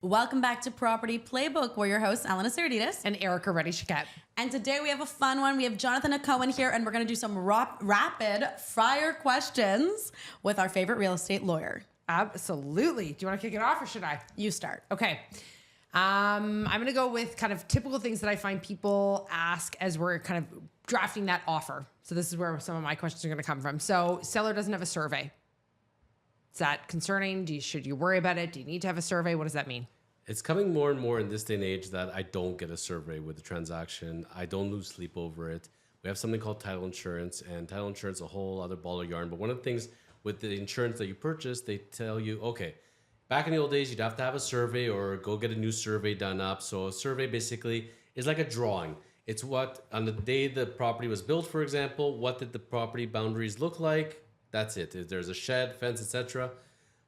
Welcome back to Property Playbook. We're your hosts, Elena Saradidis. And Erica Reddy-Choquette. And today we have a fun one. We have Jonathan Hacohen here, and we're going to do some rapid fire questions with our favorite real estate lawyer. Absolutely. Do you want to kick it off or should I? You start. Okay. I'm going to go with kind of typical things that I find people ask as we're kind of drafting that offer. So this is where some of my questions are going to come from. So seller doesn't have a survey. Is that concerning? Should you worry about it? Do you need to have a survey? What does that mean? It's coming more and more in this day and age that I don't get a survey with the transaction. I don't lose sleep over it. We have something called title insurance, and title insurance is a whole other ball of yarn. But one of the things with the insurance that you purchase, they tell you, okay, back in the old days, you'd have to have a survey or go get a new survey done up. So a survey basically is like a drawing. It's what, on the day the property was built, for example, what did the property boundaries look like? That's it. If there's a shed, fence, etc.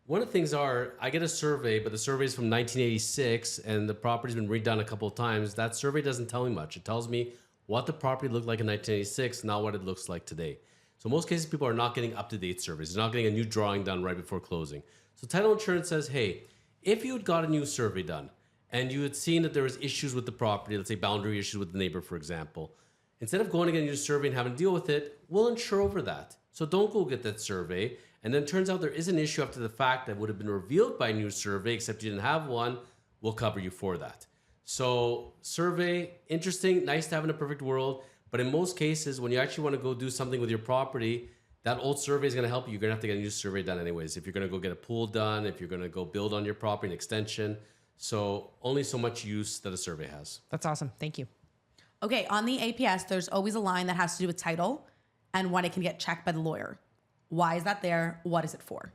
One of the things are, I get a survey, but the survey is from 1986 and the property's been redone a couple of times. That survey doesn't tell me much. It tells me what the property looked like in 1986, not what it looks like today. So in most cases, people are not getting up-to-date surveys. They're not getting a new drawing done right before closing. So title insurance says, hey, if you had got a new survey done and you had seen that there was issues with the property, let's say boundary issues with the neighbor, for example, instead of going to get a new survey and having to deal with it, we'll insure over that. So don't go get that survey. And then it turns out there is an issue after the fact that would have been revealed by a new survey, except you didn't have one. We'll cover you for that. So survey, interesting, nice to have in a perfect world. But in most cases, when you actually want to go do something with your property, that old survey is going to help you. You're going to have to get a new survey done anyways. If you're going to go get a pool done, if you're going to go build on your property, an extension. So only so much use that a survey has. That's awesome. Thank you. Okay, on the APS, there's always a line that has to do with title and when it can get checked by the lawyer. Why is that there? What is it for?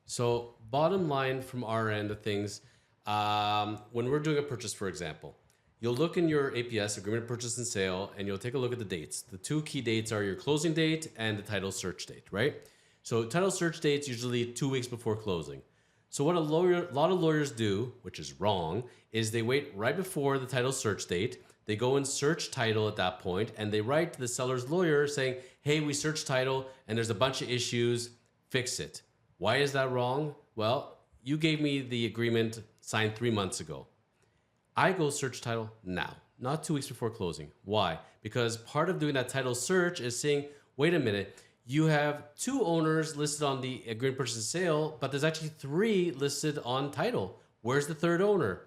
So bottom line from our end of things, when we're doing a purchase, for example, you'll look in your APS, Agreement of Purchase and Sale, and you'll take a look at the dates. The two key dates are your closing date and the title search date, right? So title search date's usually 2 weeks before closing. So what a lot of lawyers do, which is wrong, is they wait right before the title search date. They go and search title at that point, and they write to the seller's lawyer saying, hey, we searched title, and there's a bunch of issues, fix it. Why is that wrong? Well, you gave me the agreement signed 3 months ago. I go search title now, not 2 weeks before closing. Why? Because part of doing that title search is saying, wait a minute, you have 2 owners listed on the agreement purchase and sale, but there's actually 3 listed on title. Where's the 3rd owner?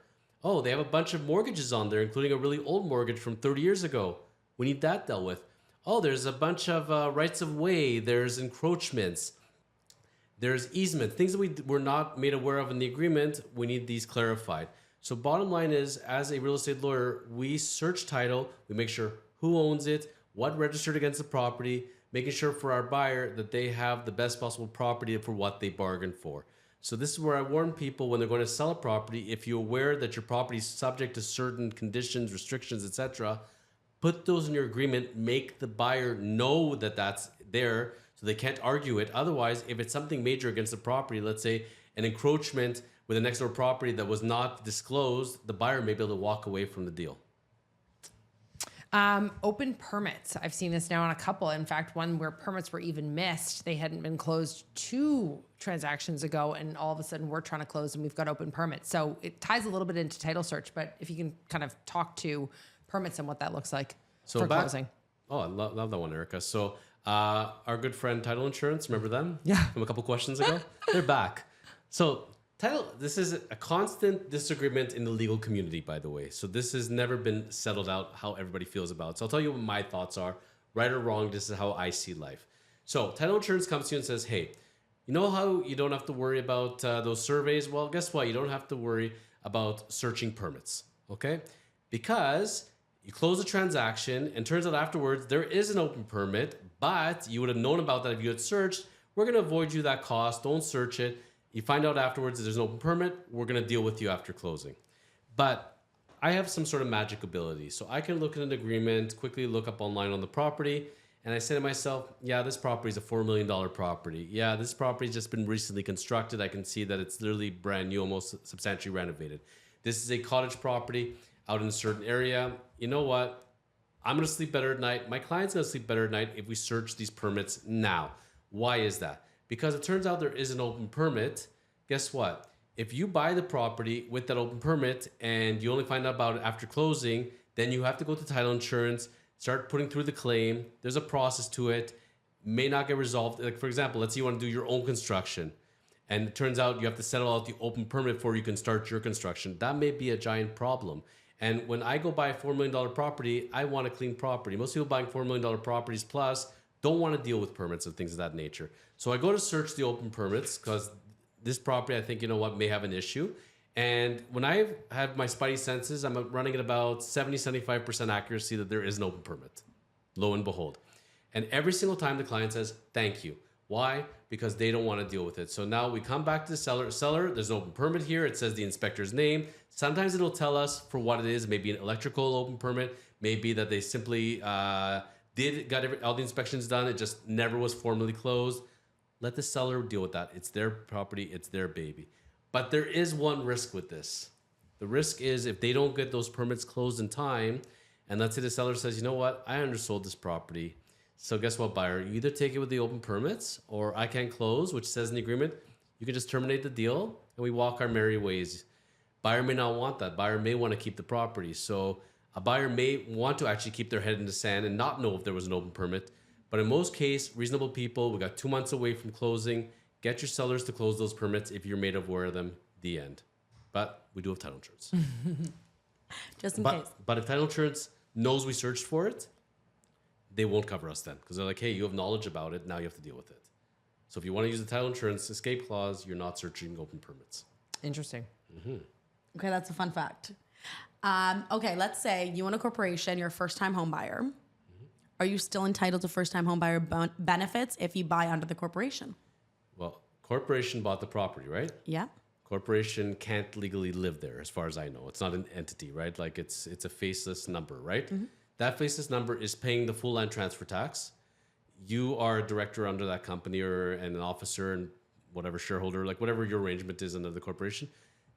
Oh, they have a bunch of mortgages on there, including a really old mortgage from 30 years ago. We need that dealt with. Oh, there's a bunch of rights of way. There's encroachments. There's easement. Things that we were not made aware of in the agreement, we need these clarified. So bottom line is, as a real estate lawyer, we search title. We make sure who owns it, what registered against the property, making sure for our buyer that they have the best possible property for what they bargained for. So this is where I warn people when they're going to sell a property, if you're aware that your property is subject to certain conditions, restrictions, etc., put those in your agreement, make the buyer know that that's there so they can't argue it. Otherwise, if it's something major against the property, let's say an encroachment with a next door property that was not disclosed, the buyer may be able to walk away from the deal. Open permits. I've seen this now on a couple. In fact, one where permits were even missed. They hadn't been closed 2 transactions ago, and all of a sudden we're trying to close and we've got open permits. So it ties a little bit into title search, but if you can kind of talk to permits and what that looks like for closing. Oh, I love that one, Erica. So our good friend Title Insurance, remember them? Yeah. From a couple questions ago? They're back. So title, this is a constant disagreement in the legal community, by the way. So this has never been settled out how everybody feels about it. So I'll tell you what my thoughts are. Right or wrong, this is how I see life. So title insurance comes to you and says, hey, you know how you don't have to worry about those surveys? Well, guess what? You don't have to worry about searching permits, okay? Because you close the transaction and turns out afterwards there is an open permit, but you would have known about that if you had searched. We're going to avoid you that cost. Don't search it. You find out afterwards that there's an open permit. We're going to deal with you after closing. But I have some sort of magic ability. So I can look at an agreement, quickly look up online on the property, and I say to myself, yeah, this property is a $4 million property. Yeah, this property's just been recently constructed. I can see that it's literally brand new, almost substantially renovated. This is a cottage property out in a certain area. You know what? I'm going to sleep better at night. My client's going to sleep better at night if we search these permits now. Why is that? Because it turns out there is an open permit. Guess what? If you buy the property with that open permit and you only find out about it after closing, then you have to go to title insurance, start putting through the claim. There's a process to it. May not get resolved. Like, for example, let's say you want to do your own construction, and it turns out you have to settle out the open permit before you can start your construction. That may be a giant problem. And when I go buy a $4 million property, I want a clean property. Most people buying $4 million properties plus don't want to deal with permits and things of that nature. So I go to search the open permits because this property, I think, you know what, may have an issue. And when I have my spidey senses, I'm running at about 75% accuracy that there is an open permit. Lo and behold. And every single time the client says, thank you. Why? Because they don't want to deal with it. So now we come back to the seller. Seller, there's an open permit here. It says the inspector's name. Sometimes it'll tell us for what it is. Maybe an electrical open permit. Maybe that they simply got all the inspections done. It just never was formally closed. Let the seller deal with that. It's their property. It's their baby. But there is one risk with this. The risk is if they don't get those permits closed in time, and let's say the seller says, you know what, I undersold this property. So guess what, buyer? You either take it with the open permits or I can't close, which says in the agreement, you can just terminate the deal and we walk our merry ways. Buyer may not want that. Buyer may want to keep the property. So a buyer may want to actually keep their head in the sand and not know if there was an open permit. But in most cases, reasonable people, we got 2 months away from closing. Get your sellers to close those permits if you're made aware of them. The end. But we do have title insurance. Just in case. But if title insurance knows we searched for it, they won't cover us then. Because they're like, hey, you have knowledge about it. Now you have to deal with it. So if you want to use the title insurance escape clause, you're not searching open permits. Interesting. Okay, that's a fun fact. Okay, let's say you own a corporation, you're a first-time home buyer. Are you still entitled to first-time home buyer benefits if you buy under the corporation? Well, corporation bought the property, right? Yeah. Corporation can't legally live there, as far as I know. It's not an entity, right? Like it's a faceless number, right? That faceless number is paying the full land transfer tax. You are a director under that company and an officer and whatever shareholder, like whatever your arrangement is under the corporation.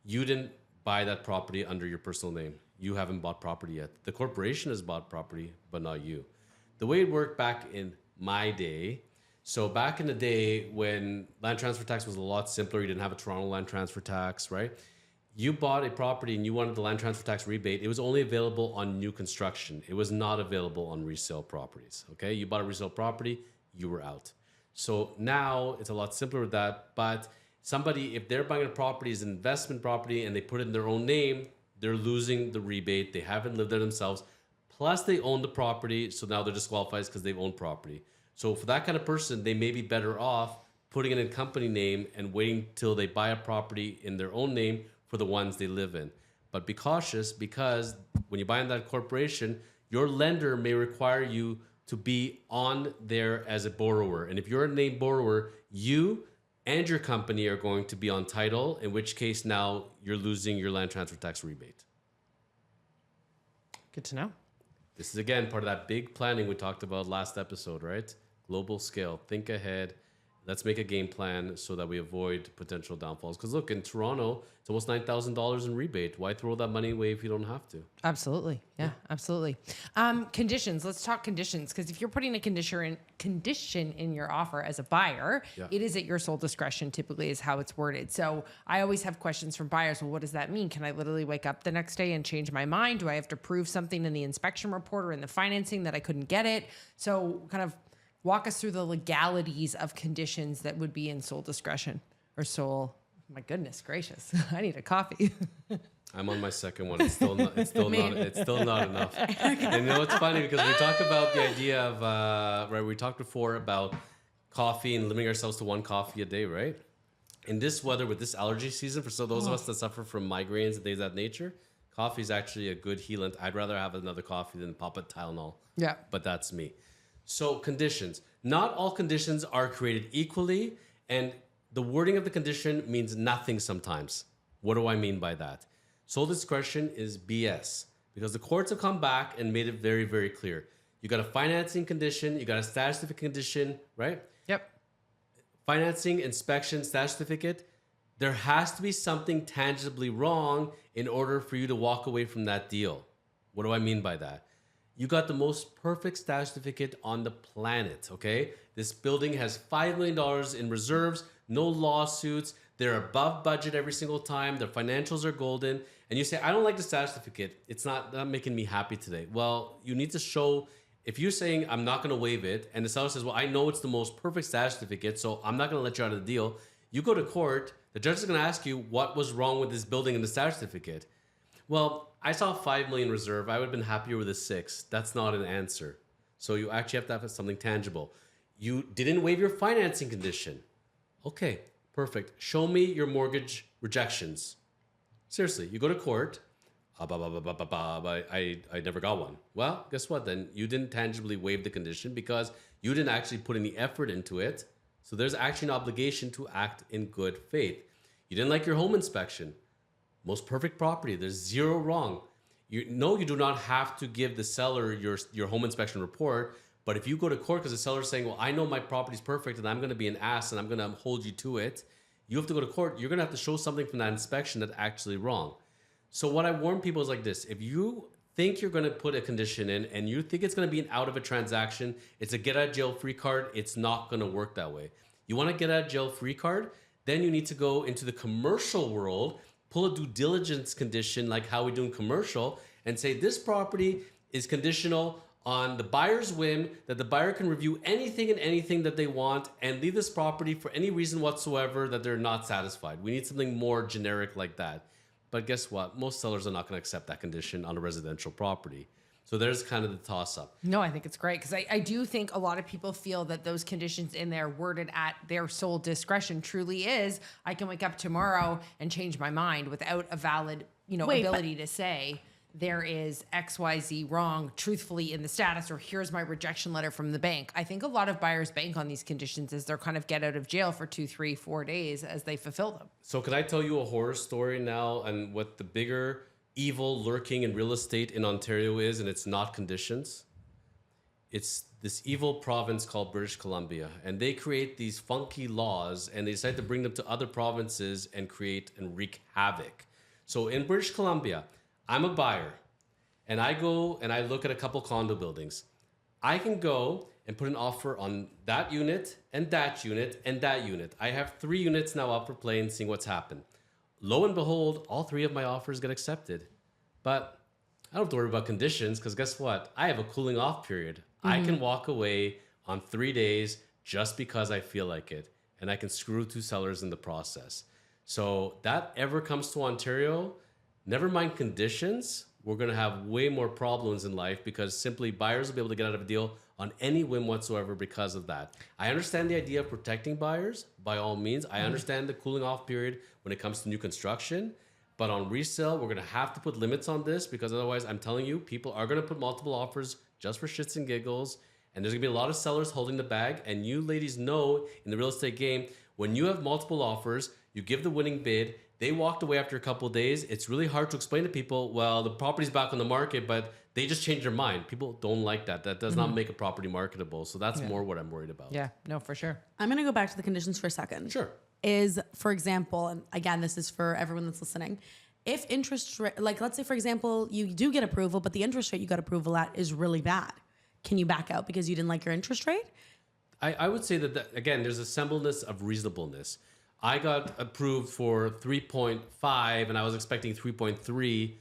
You didn't buy that property under your personal name. You haven't bought property yet. The corporation has bought property, but not you. The way it worked back in my day, so back in the day when land transfer tax was a lot simpler, you didn't have a Toronto land transfer tax, right? You bought a property and you wanted the land transfer tax rebate. It was only available on new construction. It was not available on resale properties, okay? You bought a resale property, you were out. So now it's a lot simpler with that, but somebody, if they're buying a property as an investment property and they put it in their own name, they're losing the rebate. They haven't lived there themselves. Plus they own the property, so now they're disqualified because they've owned property. So for that kind of person, they may be better off putting it in company name and waiting till they buy a property in their own name for the ones they live in. But be cautious because when you buy in that corporation, your lender may require you to be on there as a borrower. And if you're a named borrower, you and your company are going to be on title, in which case now you're losing your land transfer tax rebate. Good to know. This is, again, part of that big planning we talked about last episode, right? Global scale. Think ahead. Let's make a game plan so that we avoid potential downfalls. Because look, in Toronto, it's almost $9,000 in rebate. Why throw that money away if you don't have to? Absolutely. Yeah, absolutely. Conditions. Let's talk conditions. Because if you're putting a condition in your offer as a buyer, it is at your sole discretion, typically is how it's worded. So I always have questions from buyers. Well, what does that mean? Can I literally wake up the next day and change my mind? Do I have to prove something in the inspection report or in the financing that I couldn't get it? So kind of walk us through the legalities of conditions that would be in sole discretion or sole. My goodness gracious, I need a coffee. I'm on my second one. It's still not enough. And you know, it's funny because we talk about the idea of, right, we talked before about coffee and limiting ourselves to one coffee a day, right? In this weather with this allergy season, for those of us that suffer from migraines and things of that nature, coffee is actually a good healant. I'd rather have another coffee than pop a Tylenol. Yeah. But that's me. So conditions. Not all conditions are created equally, and the wording of the condition means nothing sometimes. What do I mean by that? Sole discretion is BS because the courts have come back and made it very, very clear. You got a financing condition, you got a status certificate condition, right? Yep. Financing, inspection, status certificate. There has to be something tangibly wrong in order for you to walk away from that deal. What do I mean by that? You got the most perfect status certificate on the planet, okay? This building has $5 million in reserves, no lawsuits, They're above budget every single time. Their financials are golden. And you say, I don't like the status certificate. It's not making me happy today. Well, you need to show, if you're saying I'm not going to waive it, and the seller says, well, I know it's the most perfect status certificate, so I'm not going to let you out of the deal. You go to court, the judge is going to ask you what was wrong with this building in the status certificate. Well, I saw 5 million reserve. I would have been happier with a 6. That's not an answer. So you actually have to have something tangible. You didn't waive your financing condition. Okay, perfect. Show me your mortgage rejections. Seriously, you go to court. I never got one. Well, guess what then? You didn't tangibly waive the condition because you didn't actually put any effort into it. So there's actually an obligation to act in good faith. You didn't like your home inspection. Most perfect property. There's zero wrong. You do not have to give the seller your home inspection report. But if you go to court because the seller is saying, well, I know my property's perfect and I'm going to be an ass and I'm going to hold you to it, you have to go to court. You're going to have to show something from that inspection that's actually wrong. So what I warn people is like this. If you think you're going to put a condition in and you think it's going to be an out of a transaction, it's a get out of jail free card, it's not going to work that way. You want to get out of jail free card? Then you need to go into the commercial world, pull a due diligence condition like how we do in commercial and say this property is conditional on the buyer's whim, that the buyer can review anything and anything that they want and leave this property for any reason whatsoever that they're not satisfied. We need something more generic like that. But guess what? Most sellers are not going to accept that condition on a residential property. So there's kind of the toss-up. No, I think it's great because I do think a lot of people feel that those conditions in there worded at their sole discretion truly is, I can wake up tomorrow and change my mind without a valid, ability to say there is XYZ wrong truthfully in the status, or here's my rejection letter from the bank. I think a lot of buyers bank on these conditions as they're kind of get out of jail for 2, 3, 4 days as they fulfill them. So can I tell you a horror story now and what the bigger evil lurking in real estate in Ontario is, and it's not conditions? It's this evil province called British Columbia, and they create these funky laws and they decide to bring them to other provinces and create and wreak havoc. So in British Columbia, I'm a buyer and I go and I look at a couple condo buildings. I can go and put an offer on that unit and that unit and that unit. I have 3 units now up for play and seeing what's happened. Lo and behold, all 3 of my offers get accepted. But I don't have to worry about conditions because guess what? I have a cooling off period. I can walk away on 3 days just because I feel like it. And I can screw 2 sellers in the process. So that ever comes to Ontario, never mind conditions, we're going to have way more problems in life because simply buyers will be able to get out of a deal on any whim whatsoever because of that. I understand the idea of protecting buyers by all means. I understand the cooling off period when it comes to new construction. But on resale, we're going to have to put limits on this because otherwise, I'm telling you, people are going to put multiple offers just for shits and giggles. And there's going to be a lot of sellers holding the bag. And you ladies know in the real estate game, when you have multiple offers, you give the winning bid. They walked away after a couple of days. It's really hard to explain to people, well, the property's back on the market, but they just changed their mind. People don't like that. That does not make a property marketable. So that's more what I'm worried about. Yeah, no, for sure. I'm going to go back to the conditions for a second. Sure. Is, for example, and again, this is for everyone that's listening, if interest rate, like let's say, for example, you do get approval, but the interest rate you got approval at is really bad. Can you back out because you didn't like your interest rate? I would say that, again, there's a semblance of reasonableness. I got approved for 3.5 and I was expecting 3.3.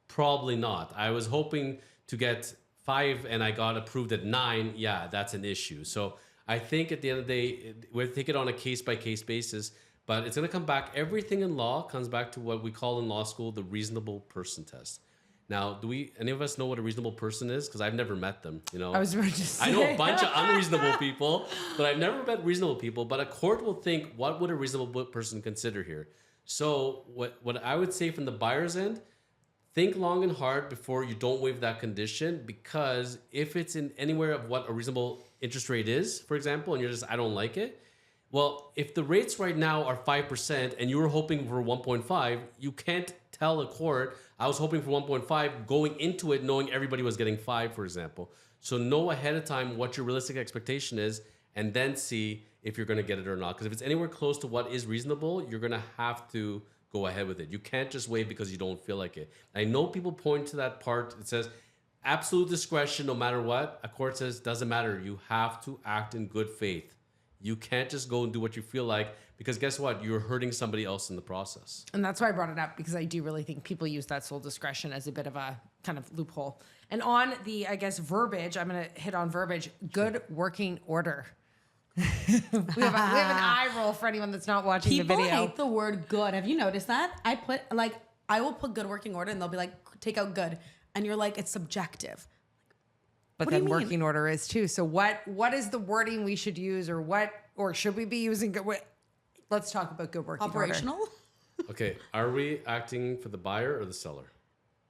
Probably not. I was hoping to get 5 and I got approved at 9. Yeah, that's an issue. So I think at the end of the day, we'll take it on a case-by-case basis, but it's going to come back. Everything in law comes back to what we call in law school the reasonable person test. Now, do any of us know what a reasonable person is? Because I've never met them. I was about to say. I know a bunch of unreasonable people, but I've never met reasonable people. But a court will think, what would a reasonable person consider here? So what I would say from the buyer's end, think long and hard before you don't waive that condition, because if it's in anywhere of what a reasonable interest rate is, for example, and you're just, I don't like it. Well, if the rates right now are 5% and you were hoping for 1.5, you can't tell a court, I was hoping for 1.5 going into it knowing everybody was getting 5, for example. So know ahead of time what your realistic expectation is and then see if you're going to get it or not. Because if it's anywhere close to what is reasonable, you're going to have to go ahead with it. You can't just waive because you don't feel like it. I know people point to that part. It says absolute discretion no matter what. A court says doesn't matter. You have to act in good faith. You can't just go and do what you feel like, because guess what? You're hurting somebody else in the process. And that's why I brought it up, because I do really think people use that sole discretion as a bit of a kind of loophole. And on the, I guess, verbiage, I'm going to hit on verbiage, good working order. we have an eye roll for anyone that's not watching the video. People hate the word good. Have you noticed that? I will put good working order and they'll be like, take out good. And you're like, it's subjective. But What do then you mean? working order is too. So what is the wording we should use, or should we be using good? Let's talk about good working order. Operational? Okay, are we acting for the buyer or the seller?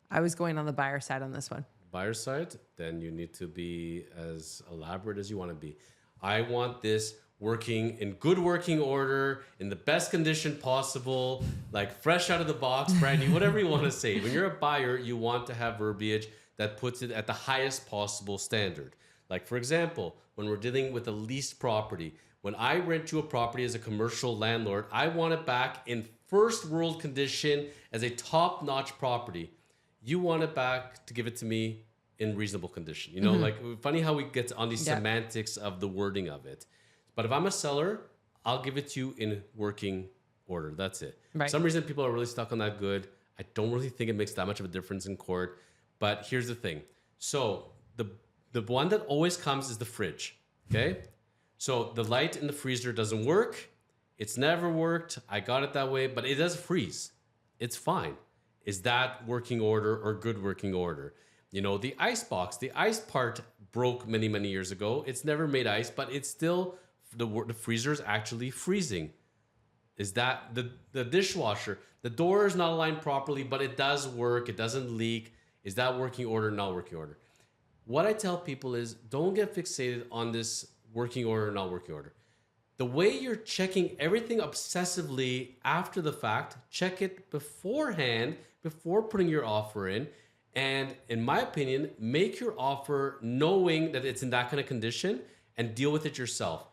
I was going on the buyer side on this one. Buyer side, then you need to be as elaborate as you want to be. I want this working in good working order, in the best condition possible, like fresh out of the box, brand new, whatever you want to say. When you're a buyer, you want to have verbiage that puts it at the highest possible standard. Like, for example, when we're dealing with a leased property, when I rent you a property as a commercial landlord, I want it back in first world condition as a top-notch property. You want it back to give it to me in reasonable condition. You know, like, funny how we get on these semantics of the wording of it. But if I'm a seller, I'll give it to you in working order. That's it. Right. For some reason, people are really stuck on that good. I don't really think it makes that much of a difference in court. But here's the thing. So the one that always comes is the fridge, okay? So the light in the freezer doesn't work. It's never worked. I got it that way, but it does freeze. It's fine. Is that working order or good working order? You know, the ice box, the ice part broke many, many years ago. It's never made ice, but it's still, the freezer is actually freezing. Is that the dishwasher? The door is not aligned properly, but it does work. It doesn't leak. Is that working order, not working order? What I tell people is, don't get fixated on this working order, not working order. The way you're checking everything obsessively after the fact, check it beforehand, before putting your offer in. And in my opinion, make your offer knowing that it's in that kind of condition and deal with it yourself.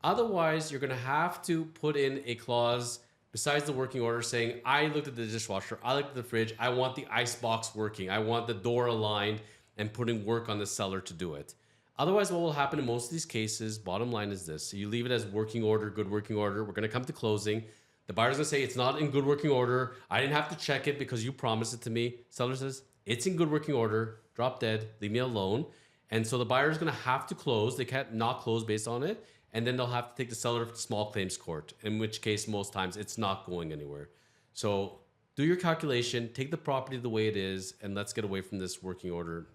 Otherwise, you're going to have to put in a clause besides the working order saying, I looked at the dishwasher, I looked at the fridge, I want the ice box working, I want the door aligned, and putting work on the seller to do it. Otherwise, what will happen in most of these cases, bottom line is this. So you leave it as working order, good working order. We're going to come to closing. The buyer's going to say, it's not in good working order. I didn't have to check it because you promised it to me. Seller says, it's in good working order. Drop dead. Leave me alone. And so the buyer's going to have to close. They can't not close based on it. And then they'll have to take the seller to small claims court, in which case, most times, it's not going anywhere. So do your calculation, take the property the way it is, and let's get away from this working order,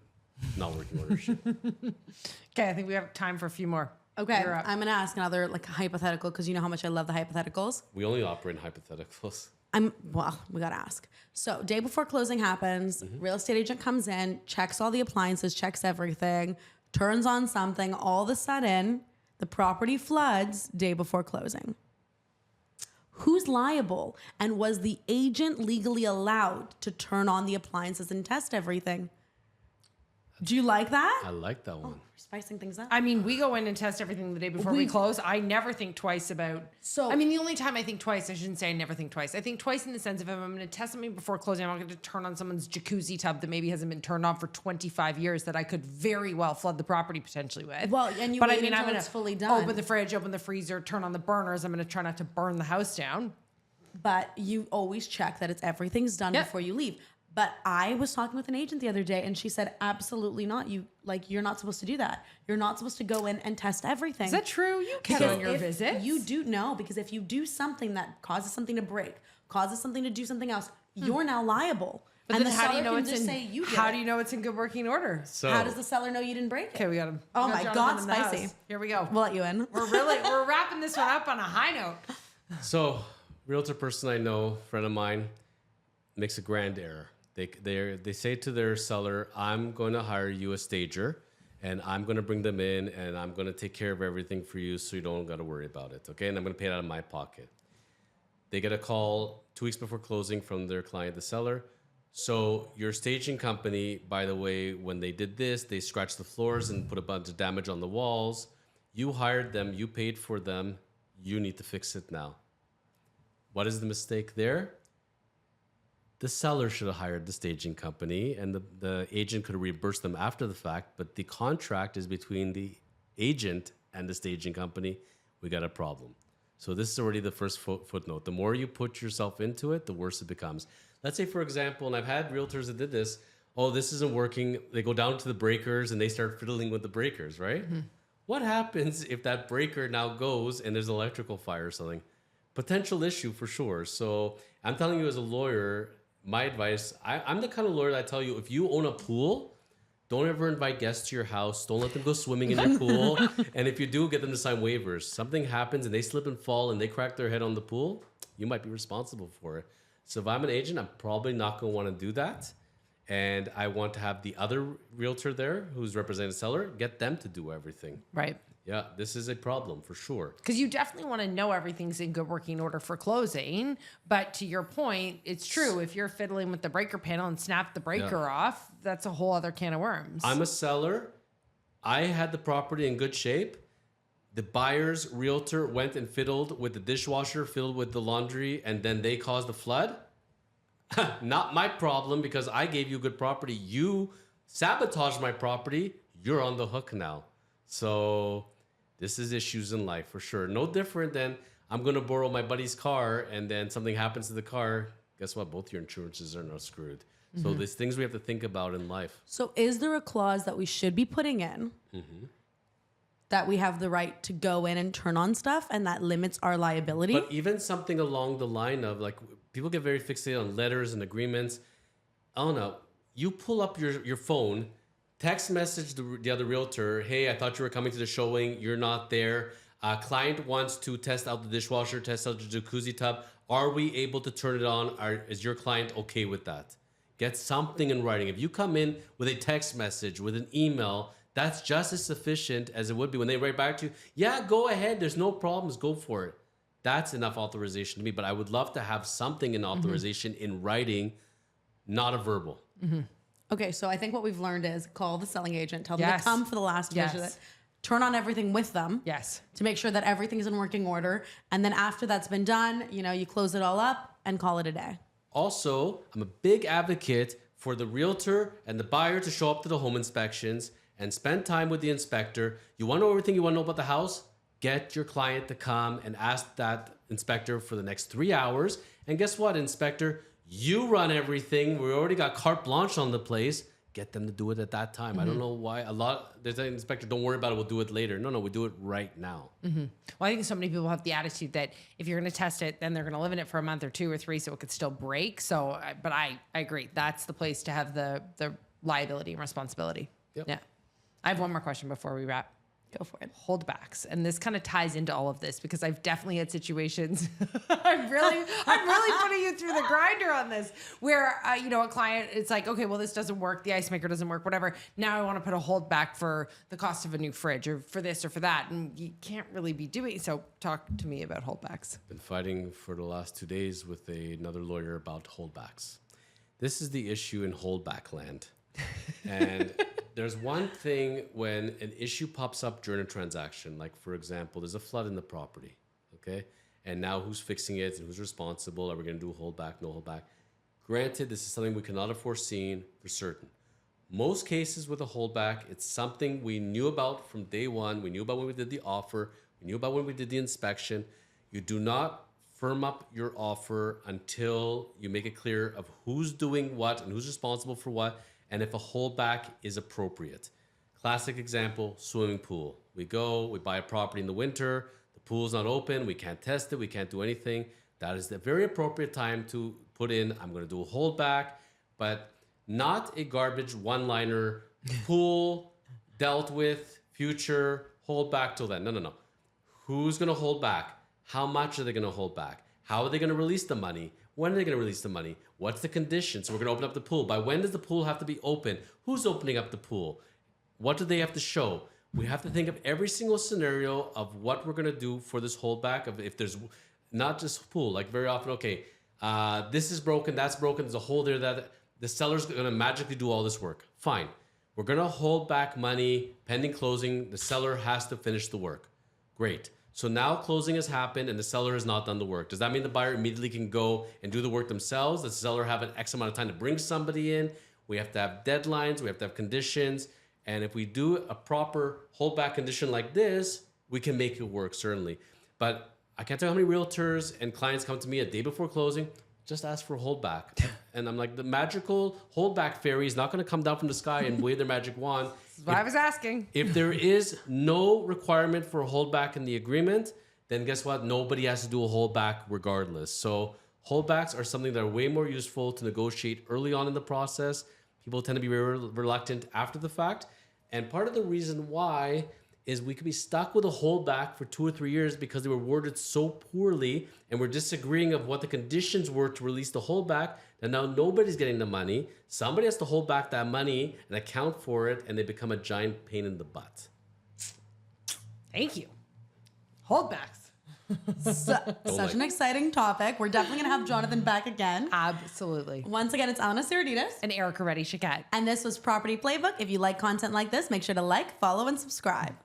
not working order shit. Okay, I think we have time for a few more. Okay, You're up. I'm going to ask another like hypothetical because you know how much I love the hypotheticals. We only operate in hypotheticals. We got to ask. So day before closing happens, real estate agent comes in, checks all the appliances, checks everything, turns on something. All of a sudden, the property floods day before closing. Who's liable? And was the agent legally allowed to turn on the appliances and test everything? Do you like that? I like that one. We're spicing things up. I mean, we go in and test everything the day before we close. I never think twice about. So- I mean, the only time I think twice, I shouldn't say I never think twice. I think twice in the sense of if I'm going to test something before closing, I'm not going to turn on someone's jacuzzi tub that maybe hasn't been turned on for 25 years that I could very well flood the property potentially with. Well, and you wait until it's fully done. Open the fridge, open the freezer, turn on the burners. I'm going to try not to burn the house down. But you always check that everything's done Yep. before you leave. But I was talking with an agent the other day and she said, absolutely not. You're not supposed to do that. You're not supposed to go in and test everything. Is that true? You can Because on your if visits. You do know, because if you do something that causes something to break, causes something to do something else, you're now liable. But and then the how do seller you know can it's just in? say you did How it. do you know it's in good working order? So How does the seller know you didn't break it? Okay, we got him. Oh We got my Jonathan God, in the spicy. house. Here we go. We'll let you in. We're wrapping this one up on a high note. So, realtor person I know, friend of mine, makes a grand error. They say to their seller, I'm going to hire you a stager, and I'm going to bring them in, and I'm going to take care of everything for you so you don't got to worry about it, okay? And I'm going to pay it out of my pocket. They get a call 2 weeks before closing from their client, the seller. So your staging company, by the way, when they did this, they scratched the floors and put a bunch of damage on the walls. You hired them. You paid for them. You need to fix it now. What is the mistake there? The seller should have hired the staging company, and the agent could have reimbursed them after the fact, but the contract is between the agent and the staging company. we got a problem. So this is already the first footnote. The more you put yourself into it, the worse it becomes. Let's say, for example, and I've had realtors that did this, oh, this isn't working. They go down to the breakers and they start fiddling with the breakers, right? Mm-hmm. What happens if that breaker now goes and there's an electrical fire or something? Potential issue for sure. So I'm telling you as a lawyer, my advice, I'm the kind of lawyer that I tell you, if you own a pool, don't ever invite guests to your house. Don't let them go swimming in your pool. And if you do, get them to sign waivers. Something happens and they slip and fall and they crack their head on the pool, you might be responsible for it. So if I'm an agent, I'm probably not going to want to do that. And I want to have the other realtor there who's representing the seller, get them to do everything. Right. Yeah, this is a problem for sure. Because you definitely want to know everything's in good working order for closing. But to your point, it's true. If you're fiddling with the breaker panel and snap the breaker off, that's a whole other can of worms. I'm a seller. I had the property in good shape. The buyer's realtor went and fiddled with the dishwasher, fiddled with the laundry, and then they caused a flood. Not my problem because I gave you good property. You sabotaged my property. You're on the hook now. So this is issues in life for sure. No different than I'm going to borrow my buddy's car and then something happens to the car. Guess what? Both your insurances are now screwed. Mm-hmm. So there's things we have to think about in life. So is there a clause that we should be putting in that we have the right to go in and turn on stuff and that limits our liability? But even something along the line of like people get very fixated on letters and agreements. I don't know. You pull up your phone, text message the other realtor, hey, I thought you were coming to the showing. You're not there. Client wants to test out the dishwasher, test out the jacuzzi tub. Are we able to turn it on? Is your client okay with that? Get something in writing. If you come in with a text message, with an email, that's just as sufficient as it would be when they write back to you. Yeah, go ahead. There's no problems. Go for it. That's enough authorization to me. But I would love to have something in authorization in writing, not a verbal. Mm-hmm. Okay, so I think what we've learned is call the selling agent, tell them to come for the last visit, turn on everything with them. Yes. To make sure that everything's in working order. And then after that's been done, you close it all up and call it a day. Also, I'm a big advocate for the realtor and the buyer to show up to the home inspections and spend time with the inspector. You want to know everything you want to know about the house? Get your client to come and ask that inspector for the next 3 hours. And guess what, inspector? You run everything. We already got carte blanche on the place. Get them to do it at that time. I don't know why. There's an inspector, don't worry about it. We'll do it later. No, we do it right now. Mm-hmm. Well, I think so many people have the attitude that if you're going to test it, then they're going to live in it for a month or 2 or 3 so it could still break. So, but I agree. That's the place to have the liability and responsibility. Yep. Yeah. I have one more question before we wrap. Go for it. Holdbacks. And this kind of ties into all of this because I've definitely had situations. I'm really putting you through the grinder on this where, a client, it's like, okay, well, this doesn't work. The ice maker doesn't work, whatever. Now I want to put a holdback for the cost of a new fridge or for this or for that. And you can't really be doing. So talk to me about holdbacks. Been fighting for the last 2 days with another lawyer about holdbacks. This is the issue in holdback land. And there's one thing when an issue pops up during a transaction, like for example, there's a flood in the property, okay? And now who's fixing it and who's responsible? Are we going to do a holdback, no holdback? Granted, this is something we cannot have foreseen for certain. Most cases with a holdback, it's something we knew about from day one. We knew about when we did the offer. We knew about when we did the inspection. You do not firm up your offer until you make it clear of who's doing what and who's responsible for what, and if a holdback is appropriate. Classic example, swimming pool. We buy a property in the winter, the pool's not open, we can't test it, we can't do anything. That is the very appropriate time to put in, I'm gonna do a holdback, but not a garbage one-liner, pool, dealt with, future, hold back till then. No. Who's gonna hold back? How much are they gonna hold back? How are they gonna release the money? When are they going to release the money? What's the condition? So we're going to open up the pool. By when does the pool have to be open? Who's opening up the pool? What do they have to show? We have to think of every single scenario of what we're going to do for this holdback. Of if there's not just pool, like very often, okay, this is broken, that's broken, there's a hole there that the seller's going to magically do all this work. Fine. We're going to hold back money pending closing. The seller has to finish the work. Great. So now closing has happened and the seller has not done the work. Does that mean the buyer immediately can go and do the work themselves? Does the seller have an X amount of time to bring somebody in? We have to have deadlines. We have to have conditions. And if we do a proper holdback condition like this, we can make it work, certainly. But I can't tell you how many realtors and clients come to me a day before closing, just ask for a holdback. And I'm like, the magical holdback fairy is not going to come down from the sky and wave their magic wand. That's what I was asking. If there is no requirement for a holdback in the agreement, then guess what? Nobody has to do a holdback regardless. So holdbacks are something that are way more useful to negotiate early on in the process. People tend to be very reluctant after the fact. And part of the reason why is we could be stuck with a holdback for 2 or 3 years because they were worded so poorly and we're disagreeing of what the conditions were to release the holdback. And now nobody's getting the money. Somebody has to hold back that money and account for it, and they become a giant pain in the butt. Thank you. Holdbacks. Such an exciting topic. We're definitely going to have Jonathan back again. Absolutely. Once again, it's Elena Saradidis. And Erica Reddy-Choquette. And this was Property Playbook. If you like content like this, make sure to like, follow, and subscribe.